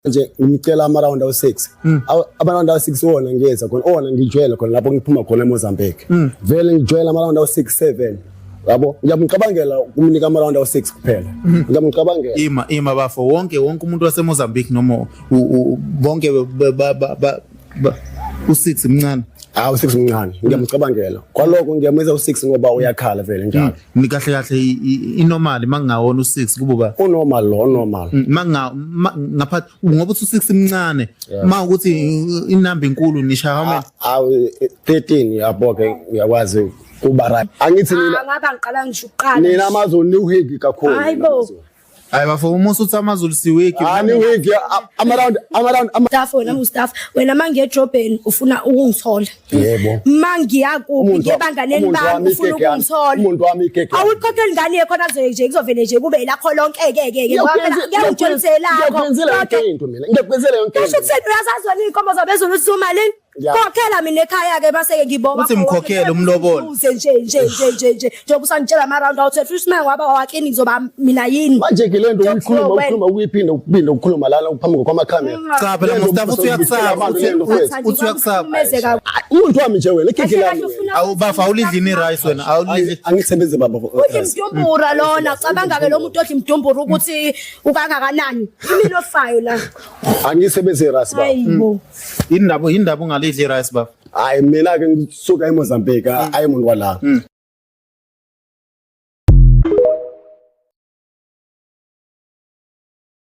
nje ngicela ama-round awu-6 ama-round awu-6 wona ngiyeza khona wona ngijwayele khona lapho ngiphuma khona eMozambique vele ngijwayele ama-round awu-6 7 yabo ngiyamcabangela kumnika ama-round awu-6 kuphela ngiyamcabangela ima bafo wonke umuntu waseMozambique noma bonke u6 mncane u6 mncane ngiyamcabangela kwaloko ngiyameza u6 ngoba uyakhala vele njalo ni kahle inormal mangawona u6 kububa unormal lo normal ngaphathi ngoba u6 mncane mawukuthi inamba inkulu nisha how many 13 yabo ke uyakwazi kuba right angithi mina ngaba ngiqala ngisho uqala nina amazulu niwhigi kakhulu hayi bafo umuntu uthi amazulu siwiki niwhigi ama-round staff wena Mustafa wena mangiye ejobheni ufuna ukungithola yebo mangiya kuphi ngebanganeni bami ufuna ukungithola umuntu wami igege awukhokheli ngane yekhona nje kuzovele nje kube lapho lonke ke ngoba phela ngiyangitshelisela ngiyakwenzela yonke kusho ukuthi uyazazona inkomo zabezulu usumalini khokhela mina ekhaya ke base ke ngibonga uthi mkhokhela umlobolo nje njengoba usangitshela ama-round out futhi uma ngaba wakini ngizoba mina yini manje ke lento uyikhuluma ukuyiphinda ukuphinde lana uphambi kwamakhamera cha phela Mustafa uthi uyakusaba uthi uyakusaba umuntu wami nje wena igege lami awubafa awulidlini rice wena awulidli angisebenze baba uthi mdumbura lona cabanga ke lo muntu othi mdumbura ukuthi ukangakanani imini ofayo la angisebenze rice baba hayibo indaba ungalidli rice baba hayi mina ke ngisuka eMozambique ayi umuntu wala